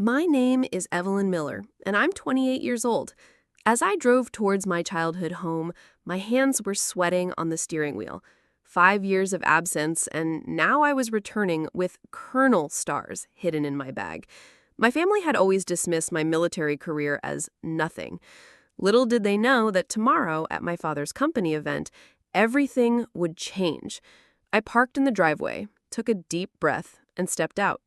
My name is Evelyn Miller, and I'm 28 years old. As I drove towards my childhood home, my hands were sweating on the steering wheel. 5 years of absence, and now I was returning with Colonel stars hidden in my bag. My family had always dismissed my military career as nothing. Little did they know that tomorrow, at my father's company event, everything would change. I parked in the driveway, took a deep breath, and stepped out.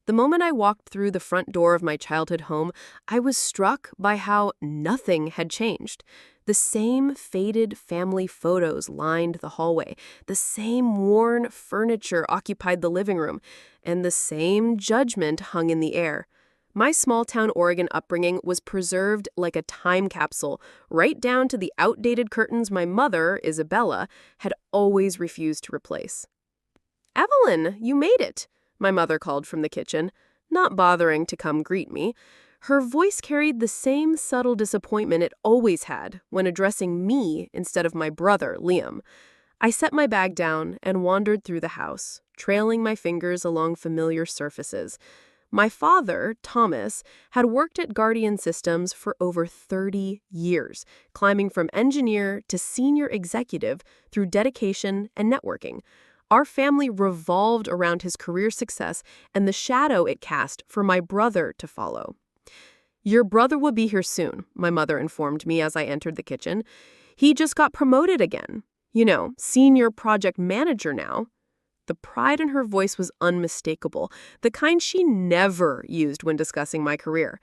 The moment I walked through the front door of my childhood home, I was struck by how nothing had changed. The same faded family photos lined the hallway, the same worn furniture occupied the living room, and the same judgment hung in the air. My small-town Oregon upbringing was preserved like a time capsule, right down to the outdated curtains my mother, Isabella, had always refused to replace. "Evelyn, you made it," my mother called from the kitchen, not bothering to come greet me. Her voice carried the same subtle disappointment it always had when addressing me instead of my brother, Liam. I set my bag down and wandered through the house, trailing my fingers along familiar surfaces. My father, Thomas, had worked at Guardian Systems for over 30 years, climbing from engineer to senior executive through dedication and networking. Our family revolved around his career success and the shadow it cast for my brother to follow. "Your brother will be here soon," my mother informed me as I entered the kitchen. "He just got promoted again. Senior project manager now." The pride in her voice was unmistakable, the kind she never used when discussing my career.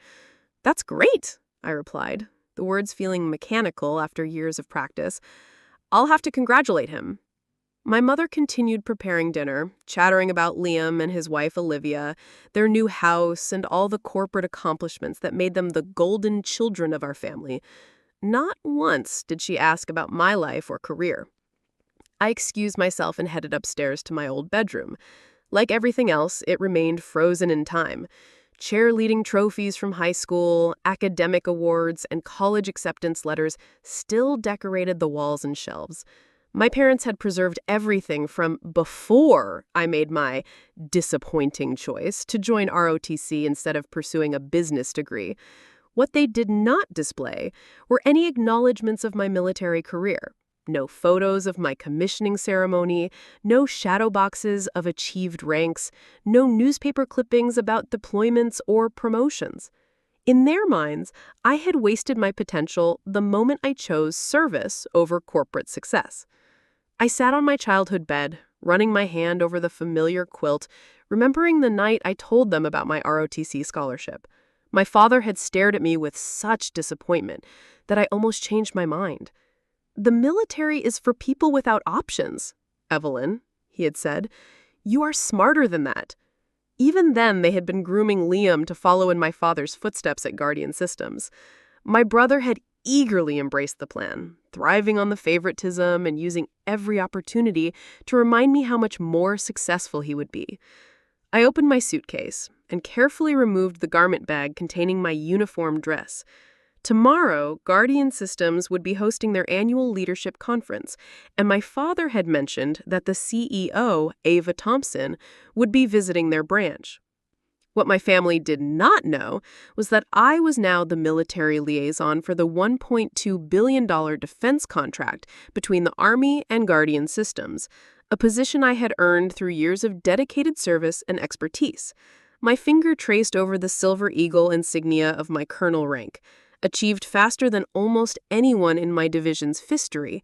"That's great," I replied, the words feeling mechanical after years of practice. "I'll have to congratulate him." My mother continued preparing dinner, chattering about Liam and his wife Olivia, their new house, and all the corporate accomplishments that made them the golden children of our family. Not once did she ask about my life or career. I excused myself and headed upstairs to my old bedroom. Like everything else, it remained frozen in time. Cheerleading trophies from high school, academic awards, and college acceptance letters still decorated the walls and shelves. My parents had preserved everything from before I made my disappointing choice to join ROTC instead of pursuing a business degree. What they did not display were any acknowledgments of my military career. No photos of my commissioning ceremony, no shadow boxes of achieved ranks, no newspaper clippings about deployments or promotions. In their minds, I had wasted my potential the moment I chose service over corporate success. I sat on my childhood bed, running my hand over the familiar quilt, remembering the night I told them about my ROTC scholarship. My father had stared at me with such disappointment that I almost changed my mind. "The military is for people without options, Evelyn," he had said. "You are smarter than that." Even then, they had been grooming Liam to follow in my father's footsteps at Guardian Systems. My brother had eagerly embraced the plan, thriving on the favoritism and using every opportunity to remind me how much more successful he would be. I opened my suitcase and carefully removed the garment bag containing my uniform dress. Tomorrow, Guardian Systems would be hosting their annual leadership conference, and my father had mentioned that the CEO, Ava Thompson, would be visiting their branch. What my family did not know was that I was now the military liaison for the $1.2 billion defense contract between the Army and Guardian Systems, a position I had earned through years of dedicated service and expertise. My finger traced over the Silver Eagle insignia of my colonel rank, achieved faster than almost anyone in my division's history.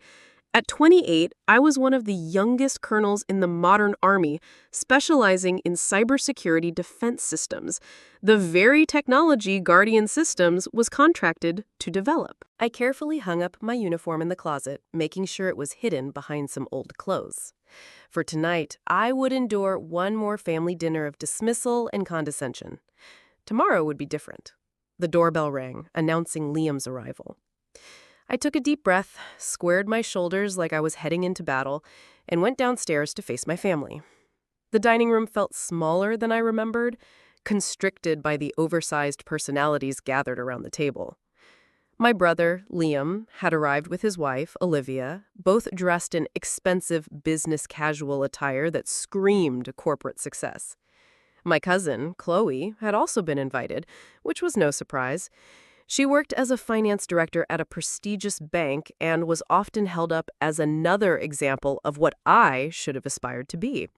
At 28, I was one of the youngest colonels in the modern Army, specializing in cybersecurity defense systems, the very technology Guardian Systems was contracted to develop. I carefully hung up my uniform in the closet, making sure it was hidden behind some old clothes. For tonight, I would endure one more family dinner of dismissal and condescension. Tomorrow would be different. The doorbell rang, announcing Liam's arrival. I took a deep breath, squared my shoulders like I was heading into battle, and went downstairs to face my family. The dining room felt smaller than I remembered, constricted by the oversized personalities gathered around the table. My brother, Liam, had arrived with his wife, Olivia, both dressed in expensive business casual attire that screamed corporate success. My cousin, Chloe, had also been invited, which was no surprise. She worked as a finance director at a prestigious bank and was often held up as another example of what I should have aspired to be.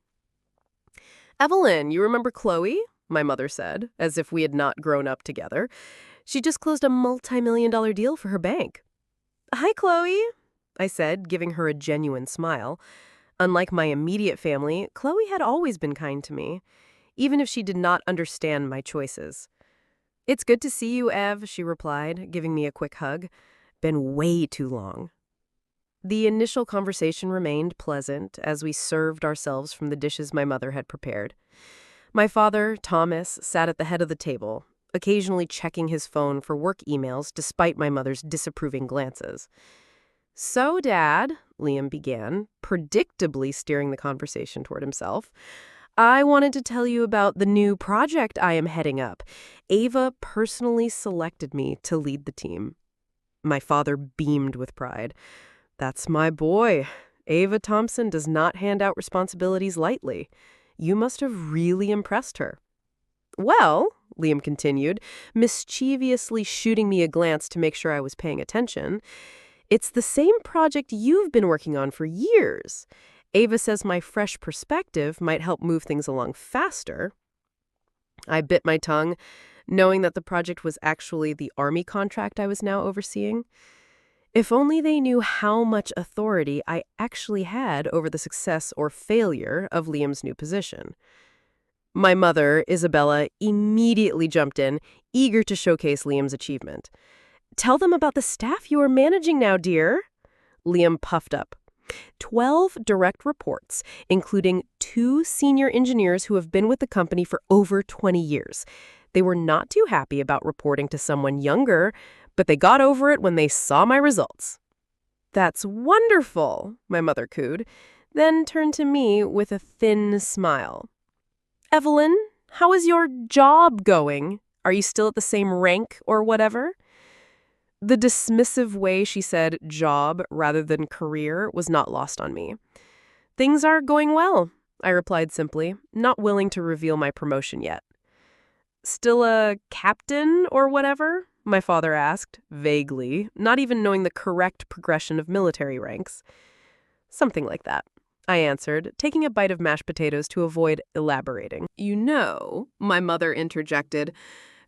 "Evelyn, you remember Chloe?" my mother said, as if we had not grown up together. "She just closed a multi-million-dollar deal for her bank." "Hi, Chloe," I said, giving her a genuine smile. Unlike my immediate family, Chloe had always been kind to me, even if she did not understand my choices. "It's good to see you, Ev," she replied, giving me a quick hug. "Been way too long." The initial conversation remained pleasant as we served ourselves from the dishes my mother had prepared. My father, Thomas, sat at the head of the table, occasionally checking his phone for work emails despite my mother's disapproving glances. "So, Dad," Liam began, predictably steering the conversation toward himself, "I wanted to tell you about the new project I am heading up. Ava personally selected me to lead the team." My father beamed with pride. "That's my boy. Ava Thompson does not hand out responsibilities lightly. You must have really impressed her." "Well," Liam continued, mischievously shooting me a glance to make sure I was paying attention, "it's the same project you've been working on for years. Ava says my fresh perspective might help move things along faster." I bit my tongue, knowing that the project was actually the Army contract I was now overseeing. If only they knew how much authority I actually had over the success or failure of Liam's new position. My mother, Isabella, immediately jumped in, eager to showcase Liam's achievement. "Tell them about the staff you are managing now, dear." Liam puffed up. 12 direct reports, including 2 senior engineers who have been with the company for over 20 years. They were not too happy about reporting to someone younger, but they got over it when they saw my results. "That's wonderful," my mother cooed, then turned to me with a thin smile. "Evelyn, how is your job going? Are you still at the same rank or whatever?" The dismissive way she said job rather than career was not lost on me. "Things are going well," I replied simply, not willing to reveal my promotion yet. "Still a captain or whatever?" my father asked, vaguely, not even knowing the correct progression of military ranks. "Something like that," I answered, taking a bite of mashed potatoes to avoid elaborating. "You know," my mother interjected,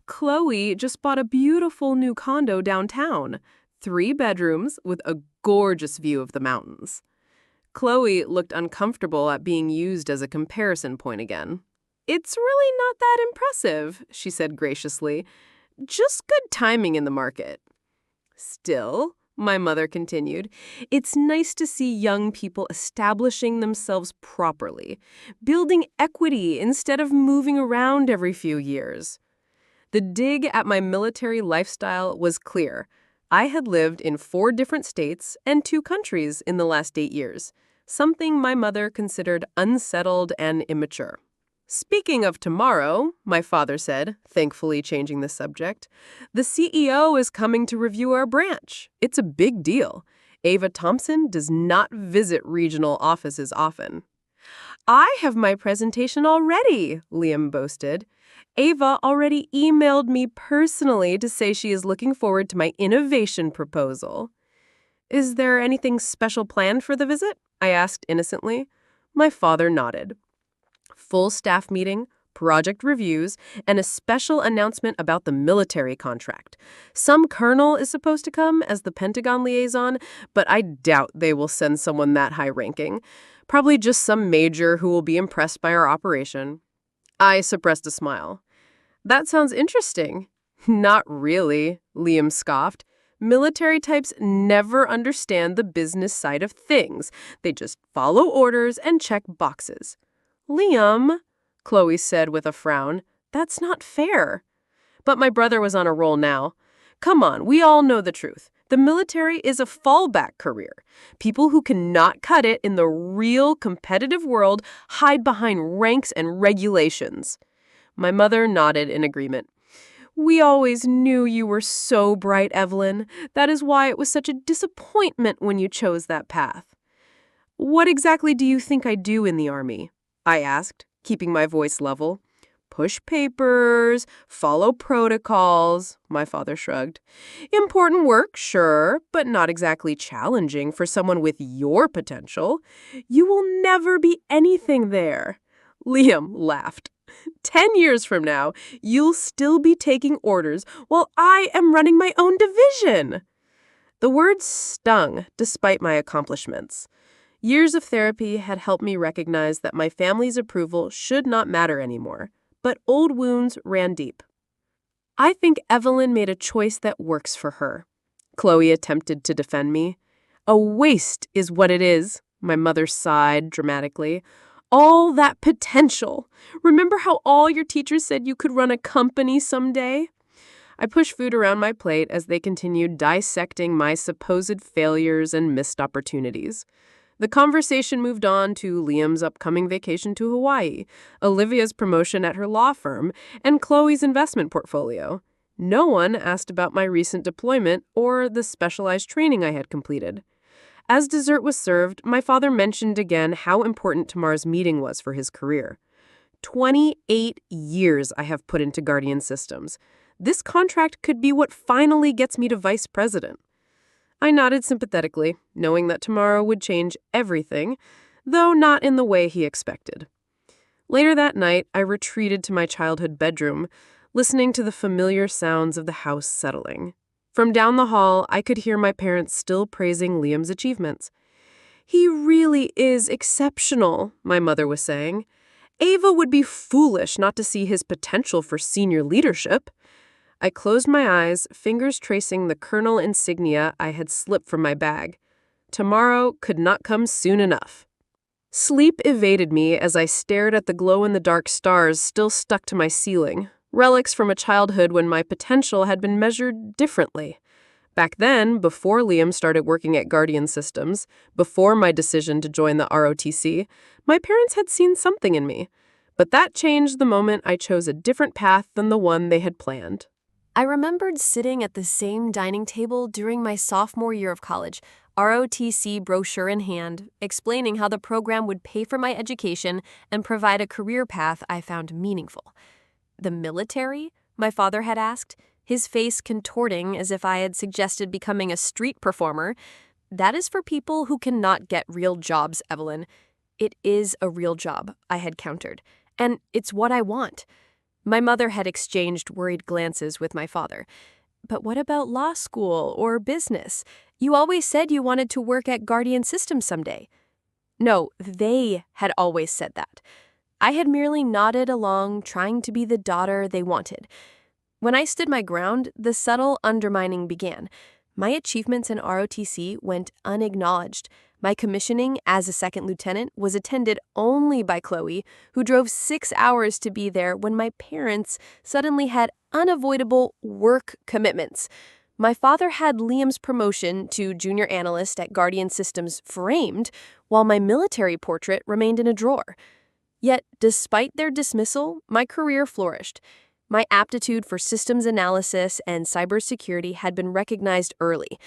"Chloe just bought a beautiful new condo downtown, 3 bedrooms with a gorgeous view of the mountains." Chloe looked uncomfortable at being used as a comparison point again. "It's really not that impressive," she said graciously. "Just good timing in the market." "Still," my mother continued, "it's nice to see young people establishing themselves properly, building equity instead of moving around every few years." The dig at my military lifestyle was clear. I had lived in 4 different states and 2 countries in the last 8 years, something my mother considered unsettled and immature. "Speaking of tomorrow," my father said, thankfully changing the subject, "the CEO is coming to review our branch. It's a big deal. Ava Thompson does not visit regional offices often." "I have my presentation already," Liam boasted. "Ava already emailed me personally to say she is looking forward to my innovation proposal." "Is there anything special planned for the visit?" I asked innocently. My father nodded. "Full staff meeting, project reviews, and a special announcement about the military contract. Some colonel is supposed to come as the Pentagon liaison, but I doubt they will send someone that high-ranking. Probably just some major who will be impressed by our operation." I suppressed a smile. "That sounds interesting." "Not really," Liam scoffed. "Military types never understand the business side of things. They just follow orders and check boxes." "Liam," Chloe said with a frown, "that's not fair." But my brother was on a roll now. "Come on, we all know the truth. The military is a fallback career. People who cannot cut it in the real competitive world hide behind ranks and regulations." My mother nodded in agreement. "We always knew you were so bright, Evelyn. That is why it was such a disappointment when you chose that path." "What exactly do you think I do in the Army?" I asked, keeping my voice level. push papers, follow protocols, my father shrugged. Important work, sure, but not exactly challenging for someone with your potential. You will never be anything there. Liam laughed. 10 years from now, you'll still be taking orders while I am running my own division. The words stung despite my accomplishments. Years of therapy had helped me recognize that my family's approval should not matter anymore, but old wounds ran deep. I think Evelyn made a choice that works for her. Chloe attempted to defend me. A waste is what it is, my mother sighed dramatically. All that potential. Remember how all your teachers said you could run a company someday? I pushed food around my plate as they continued dissecting my supposed failures and missed opportunities. The conversation moved on to Liam's upcoming vacation to Hawaii, Olivia's promotion at her law firm, and Chloe's investment portfolio. No one asked about my recent deployment or the specialized training I had completed. As dessert was served, my father mentioned again how important tomorrow's meeting was for his career. 28 years I have put into Guardian Systems. This contract could be what finally gets me to vice president. I nodded sympathetically, knowing that tomorrow would change everything, though not in the way he expected. Later that night, I retreated to my childhood bedroom, listening to the familiar sounds of the house settling. From down the hall, I could hear my parents still praising Liam's achievements. He really is exceptional, my mother was saying. Ava would be foolish not to see his potential for senior leadership. I closed my eyes, fingers tracing the colonel insignia I had slipped from my bag. Tomorrow could not come soon enough. Sleep evaded me as I stared at the glow-in-the-dark stars still stuck to my ceiling, relics from a childhood when my potential had been measured differently. Back then, before Liam started working at Guardian Systems, before my decision to join the ROTC, my parents had seen something in me. But that changed the moment I chose a different path than the one they had planned. I remembered sitting at the same dining table during my sophomore year of college, ROTC brochure in hand, explaining how the program would pay for my education and provide a career path I found meaningful. The military? My father had asked, his face contorting as if I had suggested becoming a street performer. That is for people who cannot get real jobs, Evelyn. It is a real job, I had countered, and it's what I want. My mother had exchanged worried glances with my father. But what about law school or business? You always said you wanted to work at Guardian Systems someday. No, they had always said that. I had merely nodded along, trying to be the daughter they wanted. When I stood my ground, the subtle undermining began. My achievements in ROTC went unacknowledged. My commissioning as a second lieutenant was attended only by Chloe, who drove 6 hours to be there when my parents suddenly had unavoidable work commitments. My father had Liam's promotion to junior analyst at Guardian Systems framed, while my military portrait remained in a drawer. Yet, despite their dismissal, my career flourished. My aptitude for systems analysis and cybersecurity had been recognized early.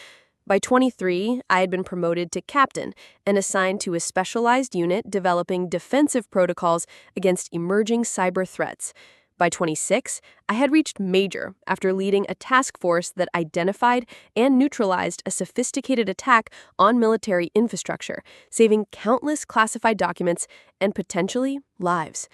By 23, I had been promoted to captain and assigned to a specialized unit developing defensive protocols against emerging cyber threats. By 26, I had reached major after leading a task force that identified and neutralized a sophisticated attack on military infrastructure, saving countless classified documents and potentially lives.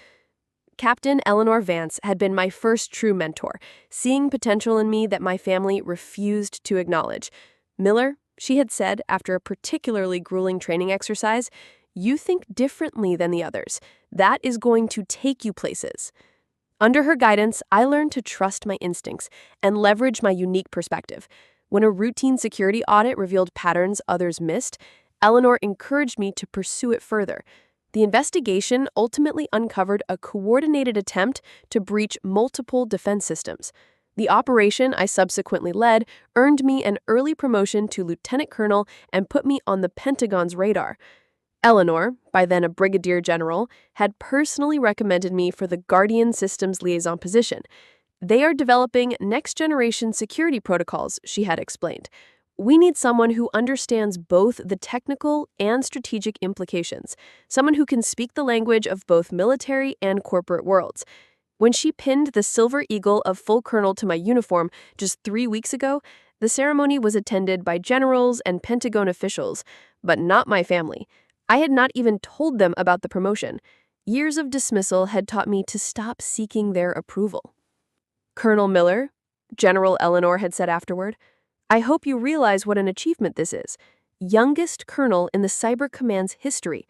Captain Eleanor Vance had been my first true mentor, seeing potential in me that my family refused to acknowledge. Miller, she had said after a particularly grueling training exercise, "You think differently than the others. That is going to take you places." Under her guidance, I learned to trust my instincts and leverage my unique perspective. When a routine security audit revealed patterns others missed, Eleanor encouraged me to pursue it further. The investigation ultimately uncovered a coordinated attempt to breach multiple defense systems. The operation I subsequently led earned me an early promotion to lieutenant colonel and put me on the Pentagon's radar. Eleanor, by then a brigadier general, had personally recommended me for the Guardian Systems liaison position. They are developing next-generation security protocols, she had explained. We need someone who understands both the technical and strategic implications, someone who can speak the language of both military and corporate worlds. When she pinned the silver eagle of full colonel to my uniform just 3 weeks ago, the ceremony was attended by generals and Pentagon officials, but not my family. I had not even told them about the promotion. Years of dismissal had taught me to stop seeking their approval. "Colonel Miller," General Eleanor had said afterward, "I hope you realize what an achievement this is. Youngest colonel in the Cyber Command's history."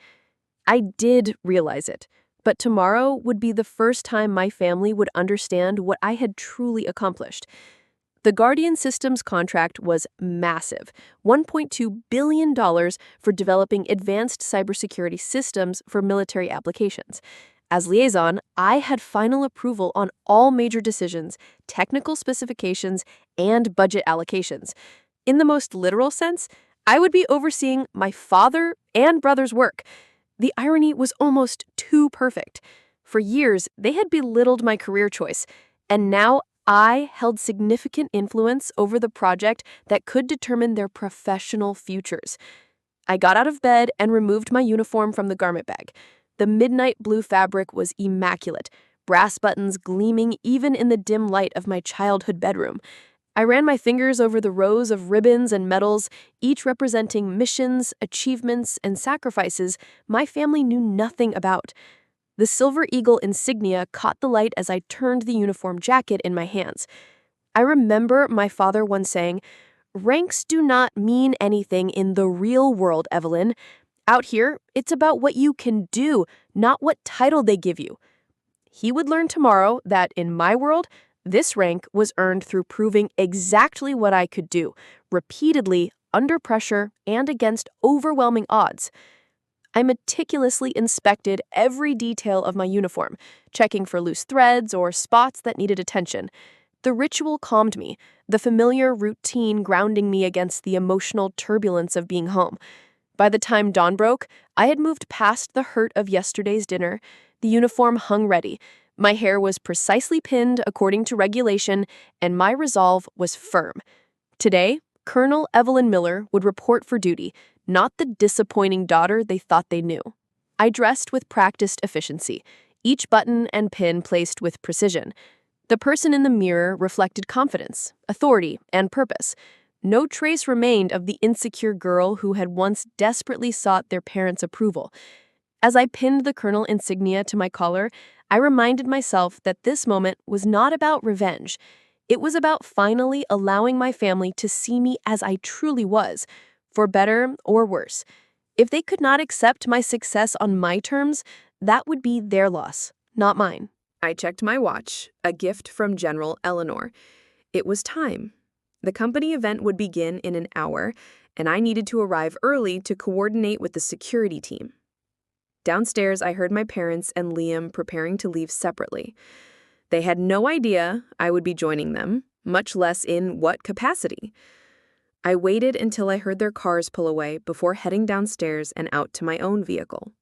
I did realize it, but tomorrow would be the first time my family would understand what I had truly accomplished. The Guardian Systems contract was massive, $1.2 billion for developing advanced cybersecurity systems for military applications. As liaison, I had final approval on all major decisions, technical specifications, and budget allocations. In the most literal sense, I would be overseeing my father and brother's work. The irony was almost too perfect. For years, they had belittled my career choice, and now I held significant influence over the project that could determine their professional futures. I got out of bed and removed my uniform from the garment bag. The midnight blue fabric was immaculate, brass buttons gleaming even in the dim light of my childhood bedroom. I ran my fingers over the rows of ribbons and medals, each representing missions, achievements, and sacrifices my family knew nothing about. The Silver Eagle insignia caught the light as I turned the uniform jacket in my hands. I remember my father once saying, "Ranks do not mean anything in the real world, Evelyn. Out here, it's about what you can do, not what title they give you." He would learn tomorrow that in my world, this rank was earned through proving exactly what I could do, repeatedly, under pressure, and against overwhelming odds. I meticulously inspected every detail of my uniform, checking for loose threads or spots that needed attention. The ritual calmed me, the familiar routine grounding me against the emotional turbulence of being home. By the time dawn broke, I had moved past the hurt of yesterday's dinner. The uniform hung ready. My hair was precisely pinned according to regulation, and my resolve was firm. Today, Colonel Evelyn Miller would report for duty, not the disappointing daughter they thought they knew. I dressed with practiced efficiency, each button and pin placed with precision. The person in the mirror reflected confidence, authority, and purpose. No trace remained of the insecure girl who had once desperately sought their parents' approval. As I pinned the colonel insignia to my collar, I reminded myself that this moment was not about revenge. It was about finally allowing my family to see me as I truly was, for better or worse. If they could not accept my success on my terms, that would be their loss, not mine. I checked my watch, a gift from General Eleanor. It was time. The company event would begin in an hour, and I needed to arrive early to coordinate with the security team. Downstairs, I heard my parents and Liam preparing to leave separately. They had no idea I would be joining them, much less in what capacity. I waited until I heard their cars pull away before heading downstairs and out to my own vehicle.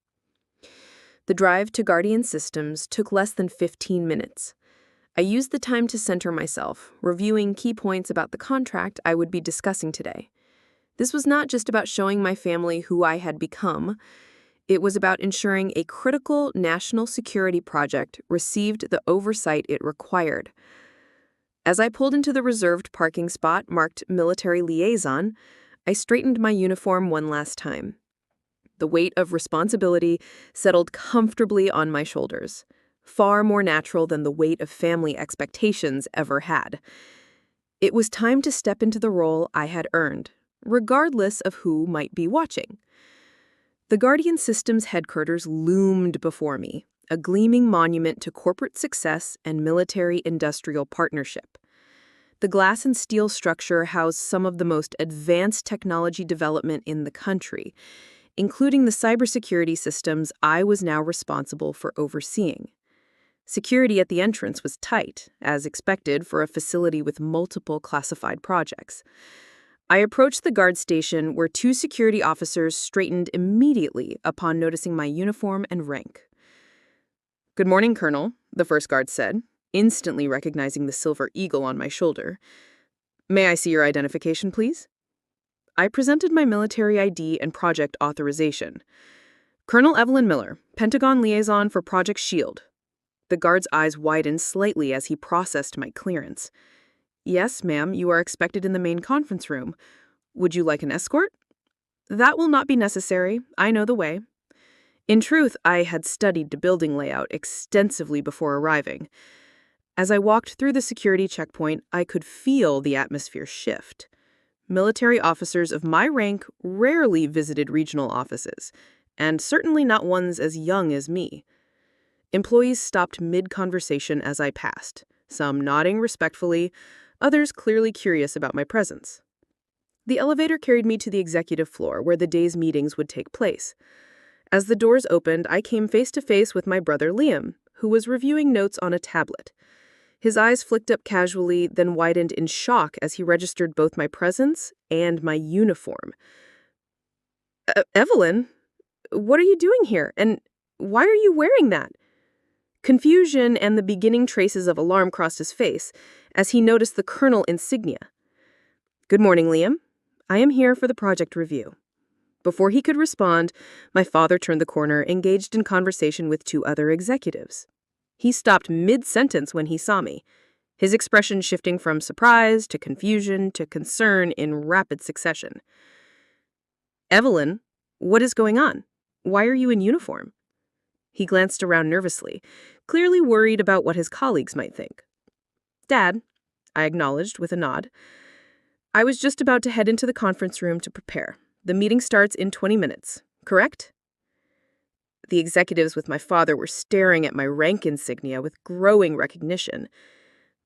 The drive to Guardian Systems took less than 15 minutes. I used the time to center myself, reviewing key points about the contract I would be discussing today. This was not just about showing my family who I had become. It was about ensuring a critical national security project received the oversight it required. As I pulled into the reserved parking spot marked Military Liaison, I straightened my uniform one last time. The weight of responsibility settled comfortably on my shoulders, far more natural than the weight of family expectations ever had. It was time to step into the role I had earned, regardless of who might be watching. The Guardian Systems headquarters loomed before me, a gleaming monument to corporate success and military-industrial partnership. The glass and steel structure housed some of the most advanced technology development in the country, including the cybersecurity systems I was now responsible for overseeing. Security at the entrance was tight, as expected for a facility with multiple classified projects. I approached the guard station where two security officers straightened immediately upon noticing my uniform and rank. "Good morning, Colonel," the first guard said, instantly recognizing the silver eagle on my shoulder. "May I see your identification, please?" I presented my military ID and project authorization. "Colonel Evelyn Miller, Pentagon Liaison for Project SHIELD." The guard's eyes widened slightly as he processed my clearance. "Yes, ma'am, you are expected in the main conference room. Would you like an escort?" "That will not be necessary. I know the way." In truth, I had studied the building layout extensively before arriving. As I walked through the security checkpoint, I could feel the atmosphere shift. Military officers of my rank rarely visited regional offices, and certainly not ones as young as me. Employees stopped mid-conversation as I passed, some nodding respectfully, others clearly curious about my presence. The elevator carried me to the executive floor where the day's meetings would take place. As the doors opened, I came face to face with my brother Liam, who was reviewing notes on a tablet. His eyes flicked up casually, then widened in shock as he registered both my presence and my uniform. Evelyn, what are you doing here? And why are you wearing that?" Confusion and the beginning traces of alarm crossed his face as he noticed the colonel insignia. "Good morning, Liam. I am here for the project review." Before he could respond, my father turned the corner, engaged in conversation with two other executives. He stopped mid-sentence when he saw me, his expression shifting from surprise to confusion to concern in rapid succession. "Evelyn, what is going on? Why are you in uniform?" He glanced around nervously, clearly worried about what his colleagues might think. "Dad," I acknowledged with a nod. "I was just about to head into the conference room to prepare. The meeting starts in 20 minutes, correct?" The executives with my father were staring at my rank insignia with growing recognition.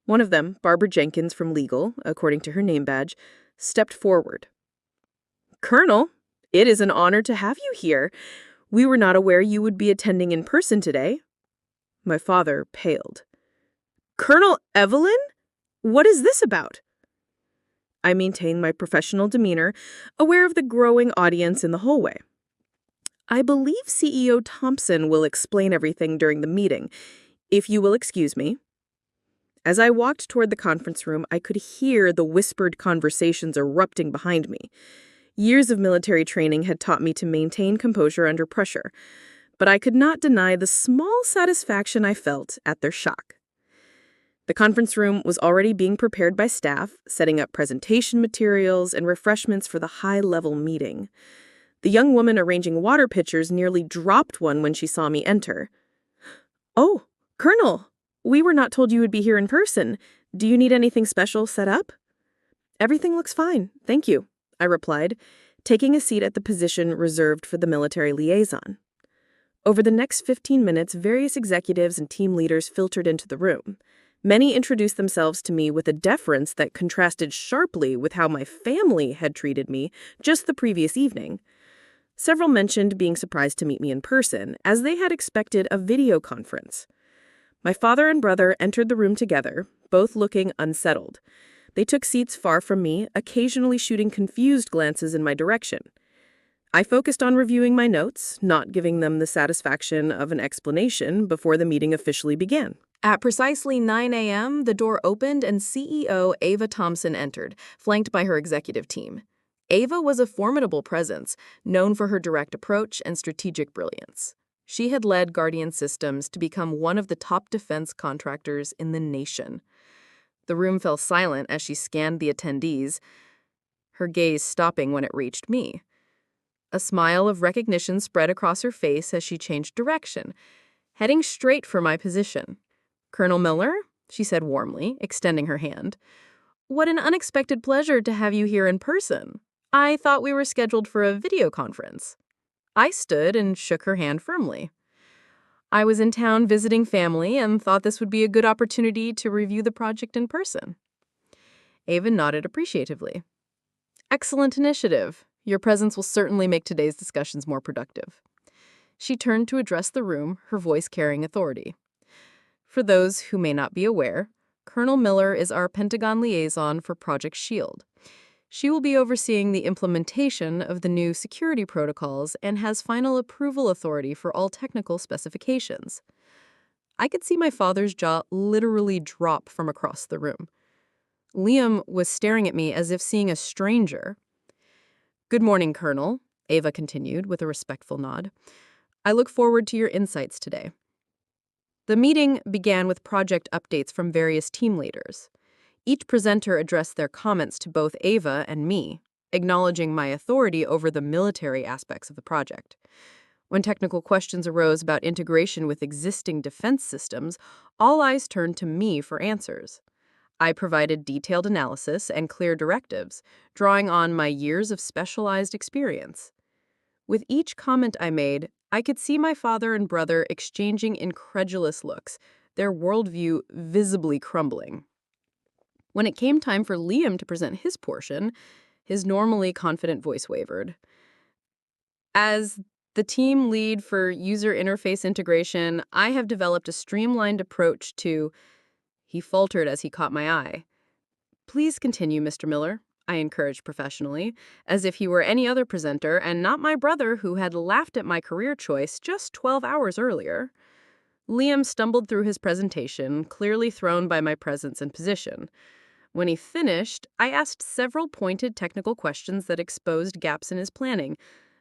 One of them, Barbara Jenkins from Legal, according to her name badge, stepped forward. "Colonel, it is an honor to have you here. We were not aware you would be attending in person today." My father paled. "Colonel Evelyn? What is this about?" I maintained my professional demeanor, aware of the growing audience in the hallway. "I believe CEO Thompson will explain everything during the meeting, if you will excuse me." As I walked toward the conference room, I could hear the whispered conversations erupting behind me. Years of military training had taught me to maintain composure under pressure, but I could not deny the small satisfaction I felt at their shock. The conference room was already being prepared by staff, setting up presentation materials and refreshments for the high-level meeting. The young woman arranging water pitchers nearly dropped one when she saw me enter. "Oh, Colonel, we were not told you would be here in person. Do you need anything special set up?" "Everything looks fine, thank you," I replied, taking a seat at the position reserved for the military liaison. Over the next 15 minutes, various executives and team leaders filtered into the room. Many introduced themselves to me with a deference that contrasted sharply with how my family had treated me just the previous evening. Several mentioned being surprised to meet me in person, as they had expected a video conference. My father and brother entered the room together, both looking unsettled. They took seats far from me, occasionally shooting confused glances in my direction. I focused on reviewing my notes, not giving them the satisfaction of an explanation before the meeting officially began. At precisely 9 a.m., the door opened and CEO Ava Thompson entered, flanked by her executive team. Ava was a formidable presence, known for her direct approach and strategic brilliance. She had led Guardian Systems to become one of the top defense contractors in the nation. The room fell silent as she scanned the attendees, her gaze stopping when it reached me. A smile of recognition spread across her face as she changed direction, heading straight for my position. "Colonel Miller," she said warmly, extending her hand. "What an unexpected pleasure to have you here in person. I thought we were scheduled for a video conference." I stood and shook her hand firmly. "I was in town visiting family and thought this would be a good opportunity to review the project in person." Ava nodded appreciatively. "Excellent initiative. Your presence will certainly make today's discussions more productive." She turned to address the room, her voice carrying authority. For those who may not be aware, Colonel Miller is our Pentagon liaison for Project SHIELD. She will be overseeing the implementation of the new security protocols and has final approval authority for all technical specifications. I could see my father's jaw literally drop from across the room. Liam was staring at me as if seeing a stranger. "Good morning, Colonel," Ava continued with a respectful nod. "I look forward to your insights today." The meeting began with project updates from various team leaders. Each presenter addressed their comments to both Ava and me, acknowledging my authority over the military aspects of the project. When technical questions arose about integration with existing defense systems, all eyes turned to me for answers. I provided detailed analysis and clear directives, drawing on my years of specialized experience. With each comment I made, I could see my father and brother exchanging incredulous looks, their worldview visibly crumbling. When it came time for Liam to present his portion, his normally confident voice wavered. As the team lead for user interface integration, I have developed a streamlined approach to... He faltered as he caught my eye. Please continue, Mr. Miller, I encouraged professionally, as if he were any other presenter and not my brother who had laughed at my career choice just 12 hours earlier. Liam stumbled through his presentation, clearly thrown by my presence and position. When he finished, I asked several pointed technical questions that exposed gaps in his planning,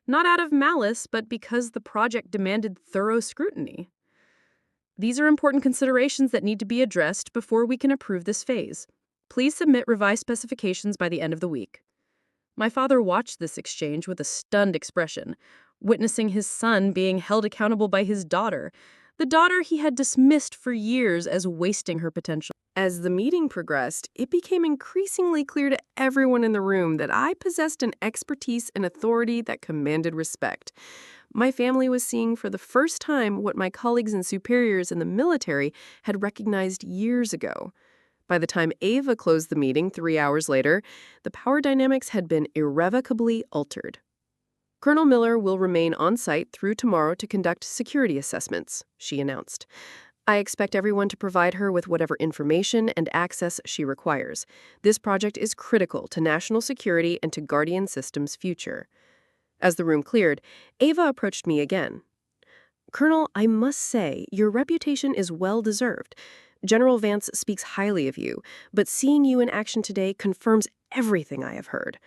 not out of malice, but because the project demanded thorough scrutiny. These are important considerations that need to be addressed before we can approve this phase. Please submit revised specifications by the end of the week. My father watched this exchange with a stunned expression, witnessing his son being held accountable by his daughter, the daughter he had dismissed for years as wasting her potential. As the meeting progressed, it became increasingly clear to everyone in the room that I possessed an expertise and authority that commanded respect. My family was seeing for the first time what my colleagues and superiors in the military had recognized years ago. By the time Ava closed the meeting 3 hours later, the power dynamics had been irrevocably altered. Colonel Miller will remain on site through tomorrow to conduct security assessments, she announced. I expect everyone to provide her with whatever information and access she requires. This project is critical to national security and to Guardian Systems' future. As the room cleared, Ava approached me again. Colonel, I must say, your reputation is well-deserved. General Vance speaks highly of you, but seeing you in action today confirms everything I have heard.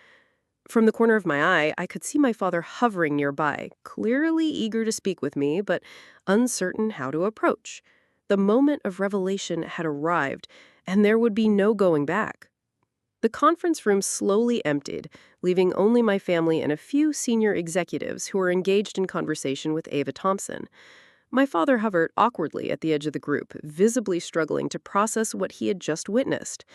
From the corner of my eye, I could see my father hovering nearby, clearly eager to speak with me, but uncertain how to approach. The moment of revelation had arrived, and there would be no going back. The conference room slowly emptied, leaving only my family and a few senior executives who were engaged in conversation with Ava Thompson. My father hovered awkwardly at the edge of the group, visibly struggling to process what he had just witnessed.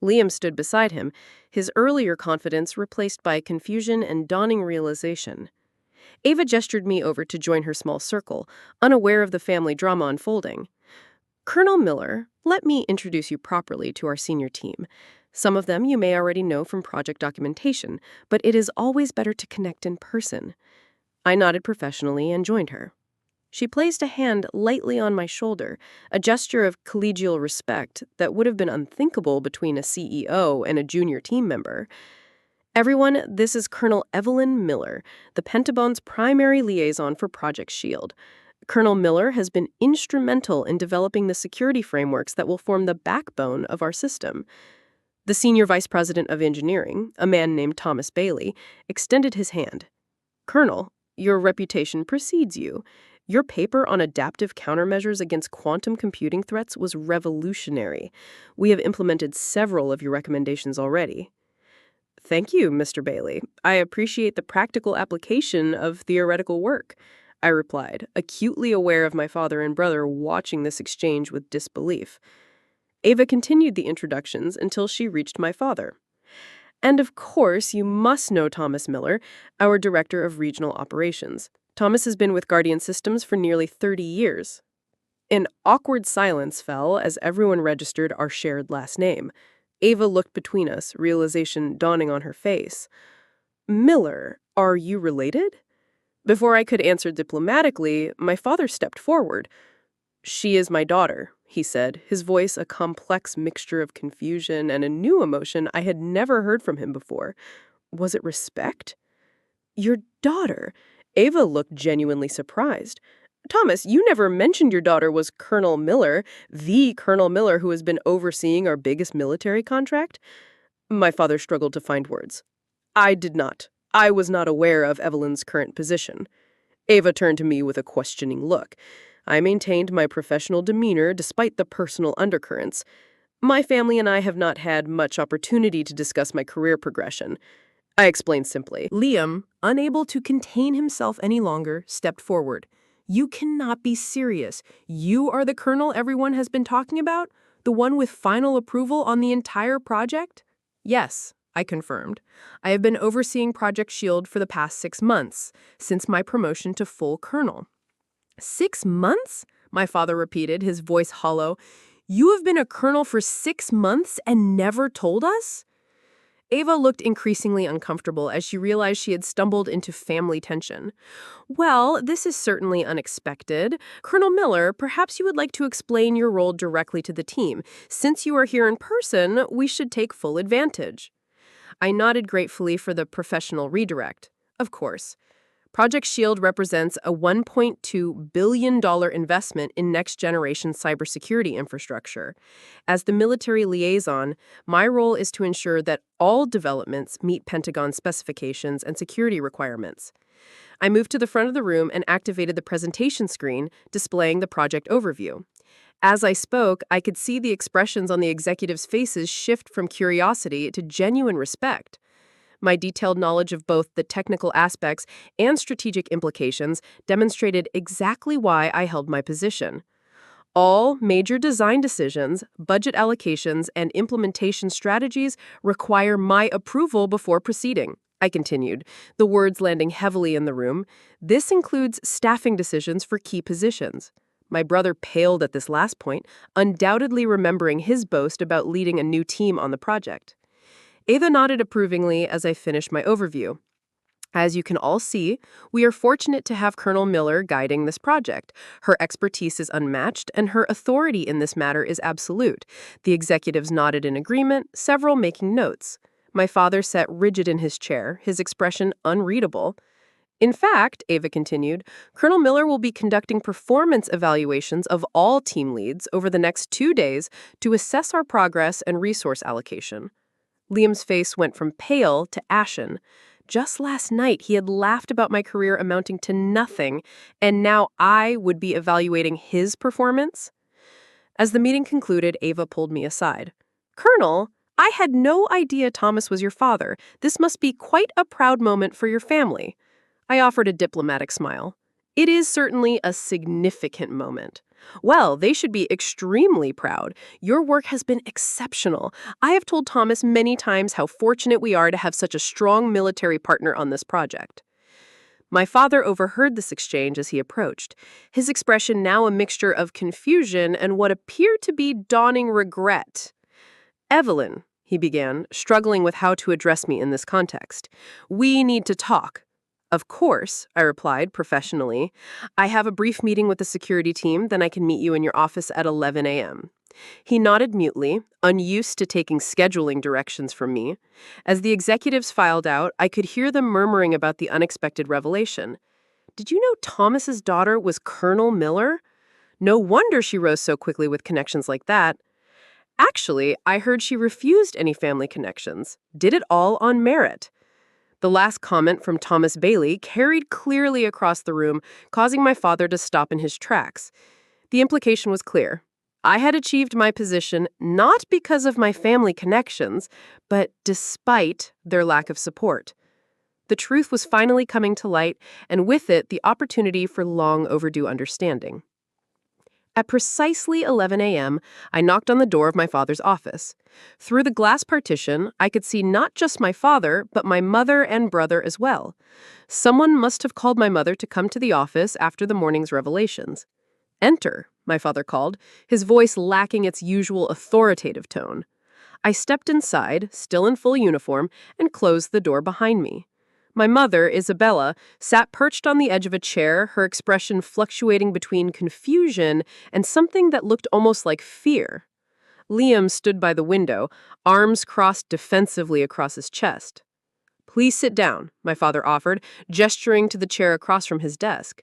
Liam stood beside him, his earlier confidence replaced by confusion and dawning realization. Ava gestured me over to join her small circle, unaware of the family drama unfolding. Colonel Miller, let me introduce you properly to our senior team. Some of them you may already know from project documentation, but it is always better to connect in person. I nodded professionally and joined her. She placed a hand lightly on my shoulder, a gesture of collegial respect that would have been unthinkable between a CEO and a junior team member. Everyone, this is Colonel Evelyn Miller, the Pentagon's primary liaison for Project SHIELD. Colonel Miller has been instrumental in developing the security frameworks that will form the backbone of our system. The Senior Vice President of Engineering, a man named Thomas Bailey, extended his hand. Colonel, your reputation precedes you. Your paper on adaptive countermeasures against quantum computing threats was revolutionary. We have implemented several of your recommendations already. Thank you, Mr. Bailey. I appreciate the practical application of theoretical work, I replied, acutely aware of my father and brother watching this exchange with disbelief. Ava continued the introductions until she reached my father. And of course, you must know Thomas Miller, our Director of Regional Operations. Thomas has been with Guardian Systems for nearly 30 years. An awkward silence fell as everyone registered our shared last name. Ava looked between us, realization dawning on her face. Miller, are you related? Before I could answer diplomatically, my father stepped forward. She is my daughter, he said, his voice a complex mixture of confusion and a new emotion I had never heard from him before. Was it respect? Your daughter? Ava looked genuinely surprised. Thomas, you never mentioned your daughter was Colonel Miller, the Colonel Miller who has been overseeing our biggest military contract? My father struggled to find words. I did not. I was not aware of Evelyn's current position. Ava turned to me with a questioning look. I maintained my professional demeanor despite the personal undercurrents. My family and I have not had much opportunity to discuss my career progression. I explained simply. Liam, unable to contain himself any longer, stepped forward. You cannot be serious. You are the colonel everyone has been talking about? The one with final approval on the entire project? Yes, I confirmed. I have been overseeing Project SHIELD for the past 6 months, since my promotion to full colonel. 6 months? My father repeated, his voice hollow. You have been a colonel for 6 months and never told us? Ava looked increasingly uncomfortable as she realized she had stumbled into family tension. Well, this is certainly unexpected. Colonel Miller, perhaps you would like to explain your role directly to the team. Since you are here in person, we should take full advantage. I nodded gratefully for the professional redirect. Of course. Project SHIELD represents a $1.2 billion investment in next-generation cybersecurity infrastructure. As the military liaison, my role is to ensure that all developments meet Pentagon specifications and security requirements. I moved to the front of the room and activated the presentation screen, displaying the project overview. As I spoke, I could see the expressions on the executives' faces shift from curiosity to genuine respect. My detailed knowledge of both the technical aspects and strategic implications demonstrated exactly why I held my position. All major design decisions, budget allocations, and implementation strategies require my approval before proceeding, I continued, the words landing heavily in the room. This includes staffing decisions for key positions. My brother paled at this last point, undoubtedly remembering his boast about leading a new team on the project. Ava nodded approvingly as I finished my overview. As you can all see, we are fortunate to have Colonel Miller guiding this project. Her expertise is unmatched, and her authority in this matter is absolute. The executives nodded in agreement, several making notes. My father sat rigid in his chair, his expression unreadable. In fact, Ava continued, Colonel Miller will be conducting performance evaluations of all team leads over the next 2 days to assess our progress and resource allocation. Liam's face went from pale to ashen. Just last night, he had laughed about my career amounting to nothing, and now I would be evaluating his performance? As the meeting concluded, Ava pulled me aside. Colonel, I had no idea Thomas was your father. This must be quite a proud moment for your family. I offered a diplomatic smile. It is certainly a significant moment. Well, they should be extremely proud. Your work has been exceptional. I have told Thomas many times how fortunate we are to have such a strong military partner on this project. My father overheard this exchange as he approached, his expression now a mixture of confusion and what appeared to be dawning regret. Evelyn, he began, struggling with how to address me in this context. We need to talk. Of course, I replied professionally. I have a brief meeting with the security team, then I can meet you in your office at 11 a.m. He nodded mutely, unused to taking scheduling directions from me. As the executives filed out, I could hear them murmuring about the unexpected revelation. Did you know Thomas's daughter was Colonel Miller? No wonder she rose so quickly with connections like that. Actually, I heard she refused any family connections, did it all on merit. The last comment from Thomas Bailey carried clearly across the room, causing my father to stop in his tracks. The implication was clear. I had achieved my position not because of my family connections, but despite their lack of support. The truth was finally coming to light, and with it, the opportunity for long overdue understanding. At precisely 11 a.m., I knocked on the door of my father's office. Through the glass partition, I could see not just my father, but my mother and brother as well. Someone must have called my mother to come to the office after the morning's revelations. Enter, my father called, his voice lacking its usual authoritative tone. I stepped inside, still in full uniform, and closed the door behind me. My mother, Isabella, sat perched on the edge of a chair, her expression fluctuating between confusion and something that looked almost like fear. Liam stood by the window, arms crossed defensively across his chest. Please sit down, my father offered, gesturing to the chair across from his desk.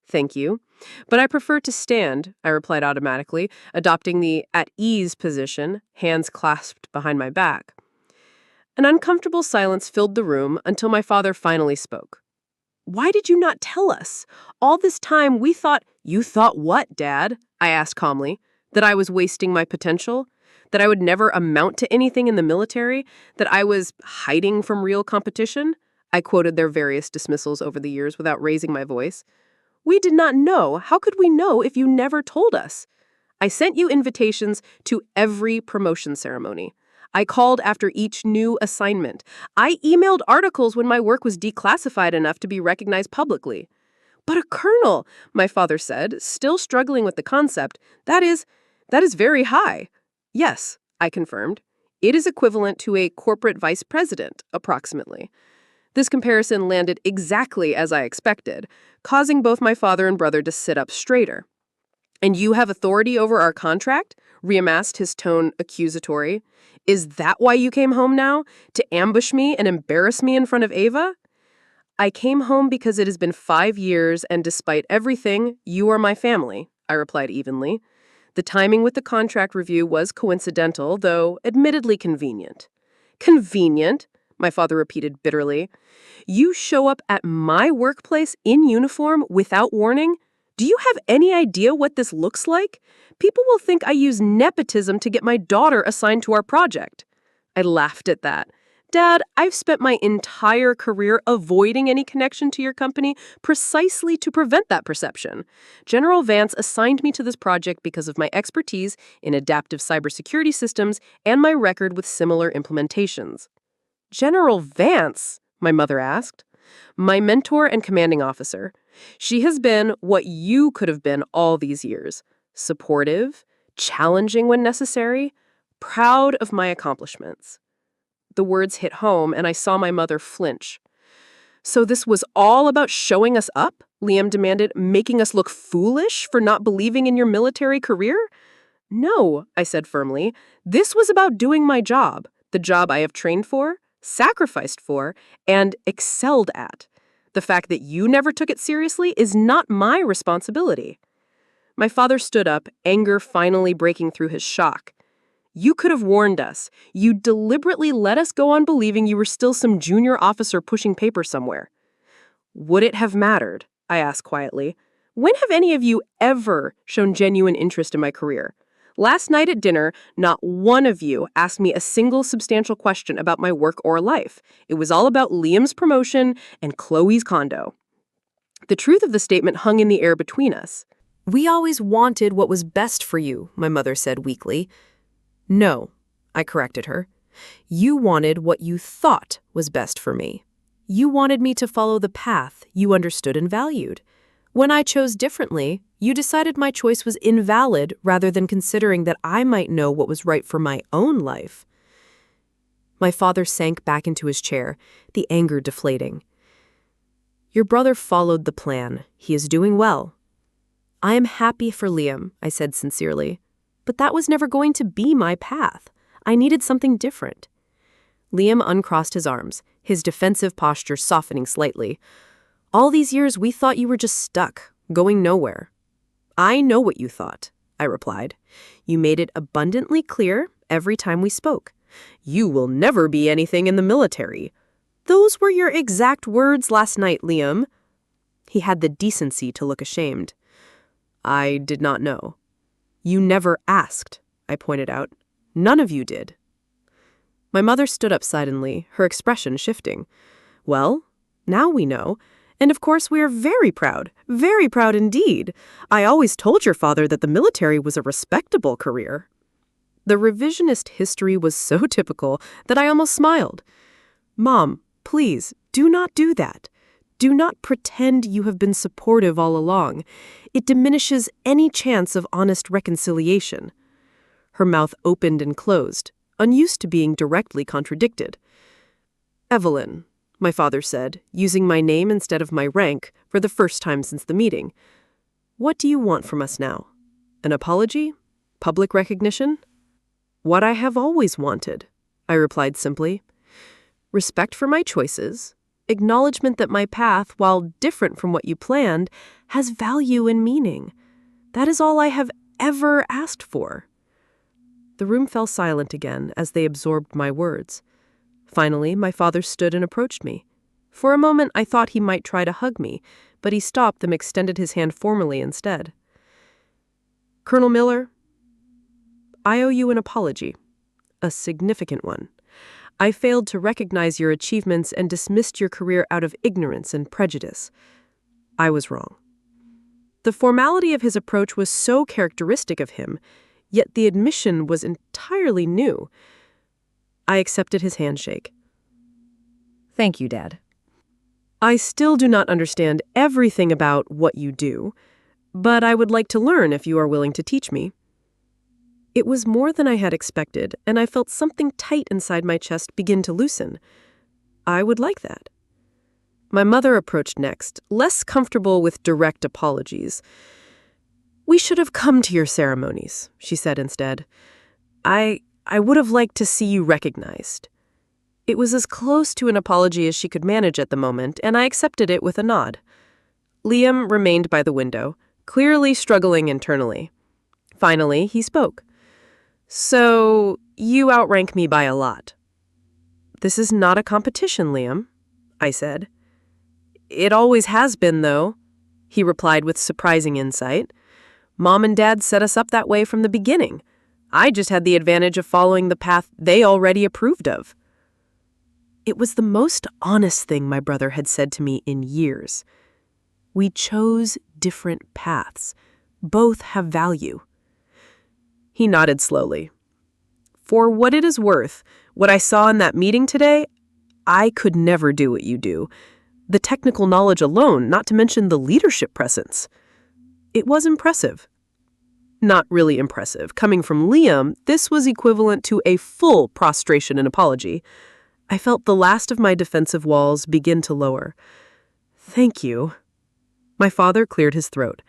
Thank you. But I prefer to stand, I replied automatically, adopting the at-ease position, hands clasped behind my back. An uncomfortable silence filled the room until my father finally spoke. Why did you not tell us? All this time we thought— You thought what, Dad? I asked calmly. That I was wasting my potential? That I would never amount to anything in the military? That I was hiding from real competition? I quoted their various dismissals over the years without raising my voice. We did not know. How could we know if you never told us? I sent you invitations to every promotion ceremony. I called after each new assignment. I emailed articles when my work was declassified enough to be recognized publicly. But a colonel, my father said, still struggling with the concept, that is very high. Yes, I confirmed. It is equivalent to a corporate vice president, approximately. This comparison landed exactly as I expected, causing both my father and brother to sit up straighter. And you have authority over our contract? Reamassed, his tone accusatory. Is that why you came home now? To ambush me and embarrass me in front of Ava? I came home because it has been 5 years, and despite everything, you are my family, I replied evenly. The timing with the contract review was coincidental, though admittedly convenient. Convenient? My father repeated bitterly. You show up at my workplace in uniform without warning? Do you have any idea what this looks like? People will think I use nepotism to get my daughter assigned to our project. I laughed at that. Dad, I've spent my entire career avoiding any connection to your company precisely to prevent that perception. General Vance assigned me to this project because of my expertise in adaptive cybersecurity systems and my record with similar implementations. General Vance? My mother asked. My mentor and commanding officer. She has been what you could have been all these years. Supportive, challenging when necessary, proud of my accomplishments. The words hit home, and I saw my mother flinch. So this was all about showing us up? Liam demanded, making us look foolish for not believing in your military career? No, I said firmly. This was about doing my job, the job I have trained for, sacrificed for, and excelled at. The fact that you never took it seriously is not my responsibility. My father stood up, anger finally breaking through his shock. You could have warned us. You deliberately let us go on believing you were still some junior officer pushing paper somewhere. Would it have mattered? I asked quietly. When have any of you ever shown genuine interest in my career? Last night at dinner, not one of you asked me a single substantial question about my work or life. It was all about Liam's promotion and Chloe's condo. The truth of the statement hung in the air between us. We always wanted what was best for you, my mother said weakly. No, I corrected her. You wanted what you thought was best for me. You wanted me to follow the path you understood and valued. When I chose differently, you decided my choice was invalid rather than considering that I might know what was right for my own life. My father sank back into his chair, the anger deflating. Your brother followed the plan. He is doing well. I am happy for Liam, I said sincerely. But that was never going to be my path. I needed something different. Liam uncrossed his arms, his defensive posture softening slightly. All these years we thought you were just stuck, going nowhere. I know what you thought, I replied. You made it abundantly clear every time we spoke. You will never be anything in the military. Those were your exact words last night, Liam. He had the decency to look ashamed. I did not know. You never asked, I pointed out. None of you did. My mother stood up suddenly, her expression shifting. Well, now we know. And of course we are very proud indeed. I always told your father that the military was a respectable career. The revisionist history was so typical that I almost smiled. Mom, please, do not do that. Do not pretend you have been supportive all along. It diminishes any chance of honest reconciliation. Her mouth opened and closed, unused to being directly contradicted. Evelyn, my father said, using my name instead of my rank for the first time since the meeting. What do you want from us now? An apology? Public recognition? What I have always wanted, I replied simply. Respect for my choices. Acknowledgement that my path, while different from what you planned, has value and meaning. That is all I have ever asked for. The room fell silent again as they absorbed my words. Finally, my father stood and approached me. For a moment, I thought he might try to hug me, but he stopped and extended his hand formally instead. Colonel Miller, I owe you an apology, a significant one. I failed to recognize your achievements and dismissed your career out of ignorance and prejudice. I was wrong. The formality of his approach was so characteristic of him, yet the admission was entirely new. I accepted his handshake. Thank you, Dad. I still do not understand everything about what you do, but I would like to learn if you are willing to teach me. It was more than I had expected, and I felt something tight inside my chest begin to loosen. I would like that. My mother approached next, less comfortable with direct apologies. We should have come to your ceremonies, she said instead. I would have liked to see you recognized. It was as close to an apology as she could manage at the moment, and I accepted it with a nod. Liam remained by the window, clearly struggling internally. Finally, he spoke. So, you outrank me by a lot. This is not a competition, Liam, I said. It always has been, though, he replied with surprising insight. Mom and Dad set us up that way from the beginning. I just had the advantage of following the path they already approved of. It was the most honest thing my brother had said to me in years. We chose different paths. Both have value. He nodded slowly. For what it is worth, what I saw in that meeting today, I could never do what you do. The technical knowledge alone, not to mention the leadership presence. It was impressive. Not really impressive. Coming from Liam, this was equivalent to a full prostration and apology. I felt the last of my defensive walls begin to lower. Thank you. My father cleared his throat.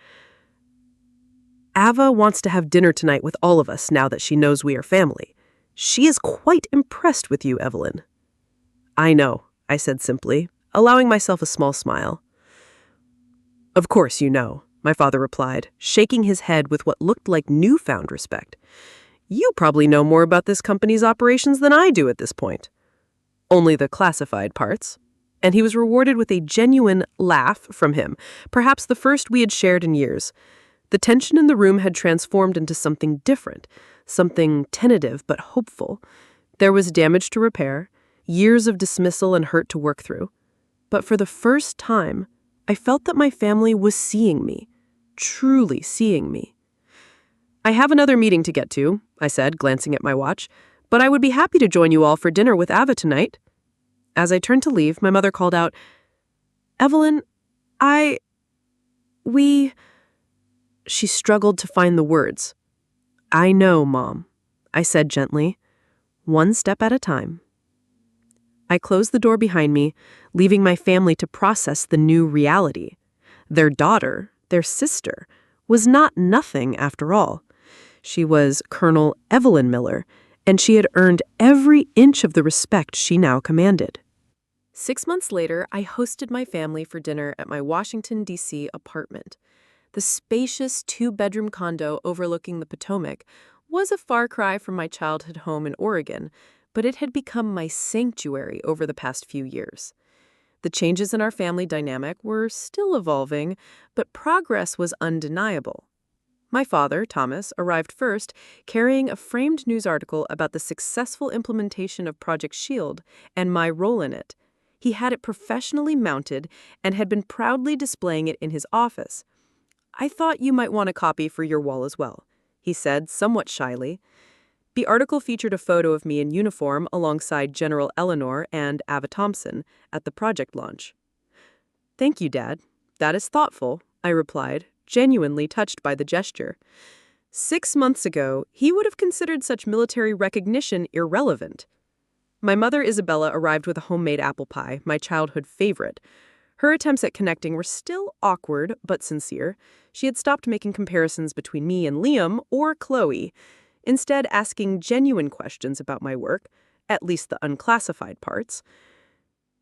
Ava wants to have dinner tonight with all of us now that she knows we are family. She is quite impressed with you, Evelyn. I know, I said simply, allowing myself a small smile. Of course you know, my father replied, shaking his head with what looked like newfound respect. You probably know more about this company's operations than I do at this point. Only the classified parts. And he was rewarded with a genuine laugh from him, perhaps the first we had shared in years. The tension in the room had transformed into something different, something tentative but hopeful. There was damage to repair, years of dismissal and hurt to work through. But for the first time, I felt that my family was seeing me, truly seeing me. I have another meeting to get to, I said, glancing at my watch, but I would be happy to join you all for dinner with Ava tonight. As I turned to leave, my mother called out, Evelyn, She struggled to find the words. I know, Mom, I said gently, one step at a time. I closed the door behind me, leaving my family to process the new reality. Their daughter, their sister, was not nothing after all. She was Colonel Evelyn Miller, and she had earned every inch of the respect she now commanded. 6 months later, I hosted my family for dinner at my Washington, D.C. apartment. The spacious two-bedroom condo overlooking the Potomac was a far cry from my childhood home in Oregon, but it had become my sanctuary over the past few years. The changes in our family dynamic were still evolving, but progress was undeniable. My father, Thomas, arrived first, carrying a framed news article about the successful implementation of Project Shield and my role in it. He had it professionally mounted and had been proudly displaying it in his office. I thought you might want a copy for your wall as well, he said, somewhat shyly. The article featured a photo of me in uniform alongside General Eleanor and Ava Thompson at the project launch. Thank you, Dad. That is thoughtful, I replied, genuinely touched by the gesture. 6 months ago, he would have considered such military recognition irrelevant. My mother, Isabella, arrived with a homemade apple pie, my childhood favorite. Her attempts at connecting were still awkward, but sincere. She had stopped making comparisons between me and Liam or Chloe, instead asking genuine questions about my work, at least the unclassified parts.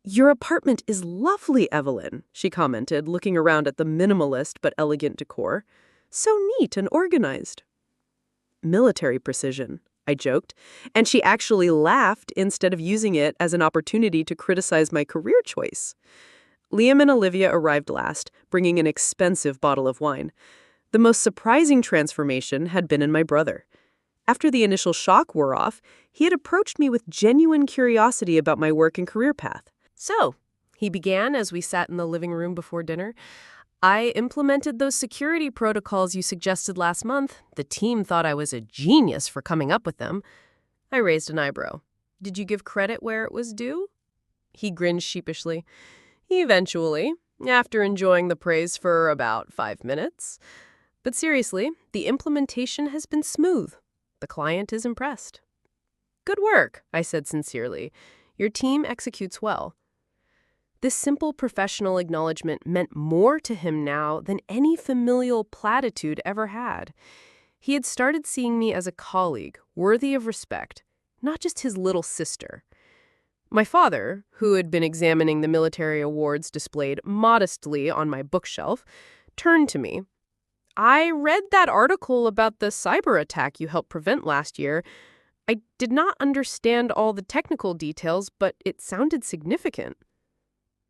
Your apartment is lovely, Evelyn, she commented, looking around at the minimalist but elegant decor. So neat and organized. Military precision, I joked, and she actually laughed instead of using it as an opportunity to criticize my career choice. Liam and Olivia arrived last, bringing an expensive bottle of wine. The most surprising transformation had been in my brother. After the initial shock wore off, he had approached me with genuine curiosity about my work and career path. So, he began as we sat in the living room before dinner. I implemented those security protocols you suggested last month. The team thought I was a genius for coming up with them. I raised an eyebrow. Did you give credit where it was due? He grinned sheepishly. Eventually, after enjoying the praise for about 5 minutes. But seriously, the implementation has been smooth. The client is impressed. Good work, I said sincerely. Your team executes well. This simple professional acknowledgement meant more to him now than any familial platitude ever had. He had started seeing me as a colleague, worthy of respect, not just his little sister. My father, who had been examining the military awards displayed modestly on my bookshelf, turned to me. I read that article about the cyber attack you helped prevent last year. I did not understand all the technical details, but it sounded significant.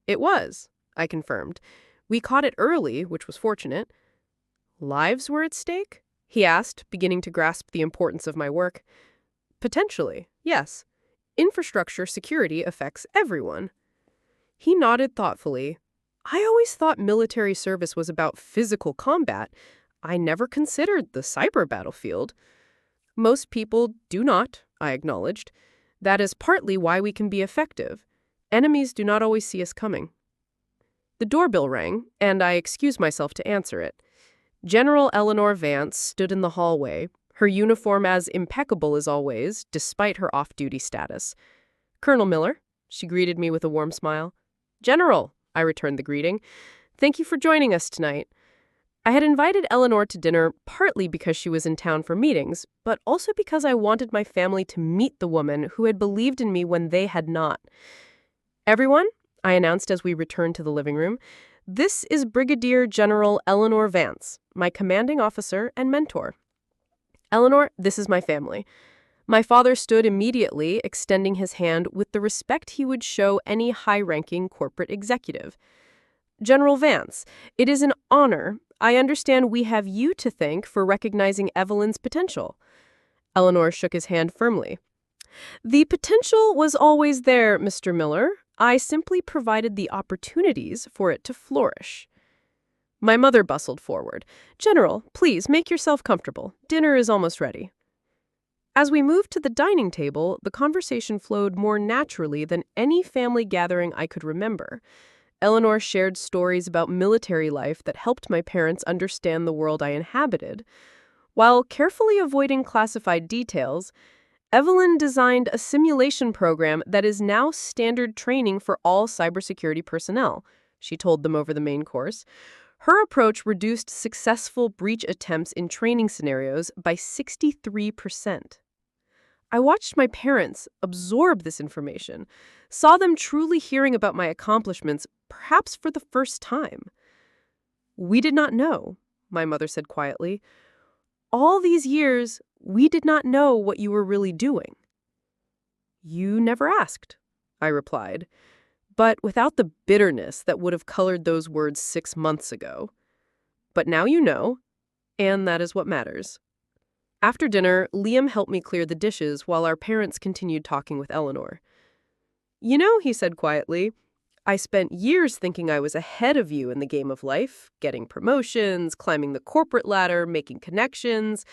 It was, I confirmed. We caught it early, which was fortunate. Lives were at stake? He asked, beginning to grasp the importance of my work. Potentially, yes. Infrastructure security affects everyone. He nodded thoughtfully. I always thought military service was about physical combat. I never considered the cyber battlefield. Most people do not, I acknowledged. That is partly why we can be effective. Enemies do not always see us coming. The doorbell rang, and I excused myself to answer it. General Eleanor Vance stood in the hallway, her uniform as impeccable as always, despite her off-duty status. Colonel Miller, she greeted me with a warm smile. General, I returned the greeting. Thank you for joining us tonight. I had invited Eleanor to dinner partly because she was in town for meetings, but also because I wanted my family to meet the woman who had believed in me when they had not. Everyone, I announced as we returned to the living room, this is Brigadier General Eleanor Vance, my commanding officer and mentor. Eleanor, this is my family. My father stood immediately, extending his hand with the respect he would show any high-ranking corporate executive. General Vance, it is an honor. I understand we have you to thank for recognizing Evelyn's potential. Eleanor shook his hand firmly. The potential was always there, Mr. Miller. I simply provided the opportunities for it to flourish. My mother bustled forward. General, please make yourself comfortable. Dinner is almost ready. As we moved to the dining table, the conversation flowed more naturally than any family gathering I could remember. Eleanor shared stories about military life that helped my parents understand the world I inhabited. While carefully avoiding classified details, Evelyn designed a simulation program that is now standard training for all cybersecurity personnel, she told them over the main course. Her approach reduced successful breach attempts in training scenarios by 63%. I watched my parents absorb this information, saw them truly hearing about my accomplishments, perhaps for the first time. We did not know, my mother said quietly. All these years, we did not know what you were really doing. You never asked, I replied, but without the bitterness that would have colored those words 6 months ago. But now you know, and that is what matters. After dinner, Liam helped me clear the dishes while our parents continued talking with Eleanor. You know, he said quietly, I spent years thinking I was ahead of you in the game of life, getting promotions, climbing the corporate ladder, making connections,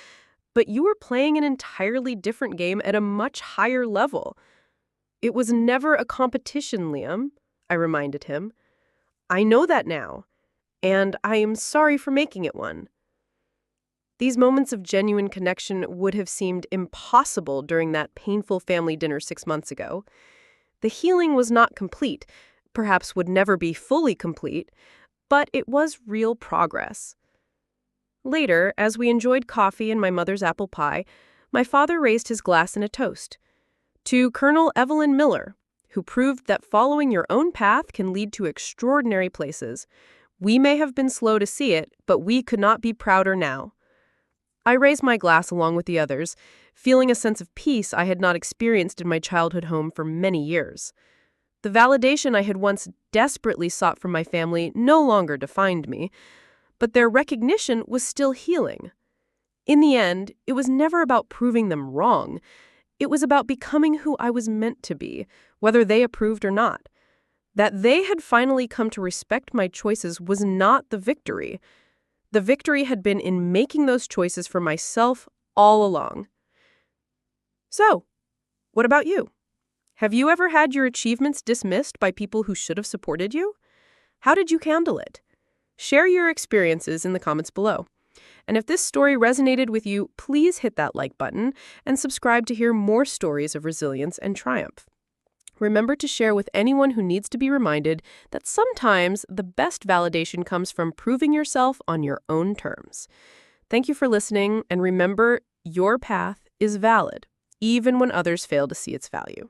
but you were playing an entirely different game at a much higher level. It was never a competition, Liam, I reminded him. I know that now, and I am sorry for making it one. These moments of genuine connection would have seemed impossible during that painful family dinner 6 months ago. The healing was not complete, perhaps would never be fully complete, but it was real progress. Later, as we enjoyed coffee and my mother's apple pie, my father raised his glass in a toast. To Colonel Evelyn Miller, who proved that following your own path can lead to extraordinary places. We may have been slow to see it, but we could not be prouder now. I raised my glass along with the others, feeling a sense of peace I had not experienced in my childhood home for many years. The validation I had once desperately sought from my family no longer defined me, but their recognition was still healing. In the end, it was never about proving them wrong. It was about becoming who I was meant to be, whether they approved or not. That they had finally come to respect my choices was not the victory. The victory had been in making those choices for myself all along. So, what about you? Have you ever had your achievements dismissed by people who should have supported you? How did you handle it? Share your experiences in the comments below. And if this story resonated with you, please hit that like button and subscribe to hear more stories of resilience and triumph. Remember to share with anyone who needs to be reminded that sometimes the best validation comes from proving yourself on your own terms. Thank you for listening, and remember, your path is valid, even when others fail to see its value.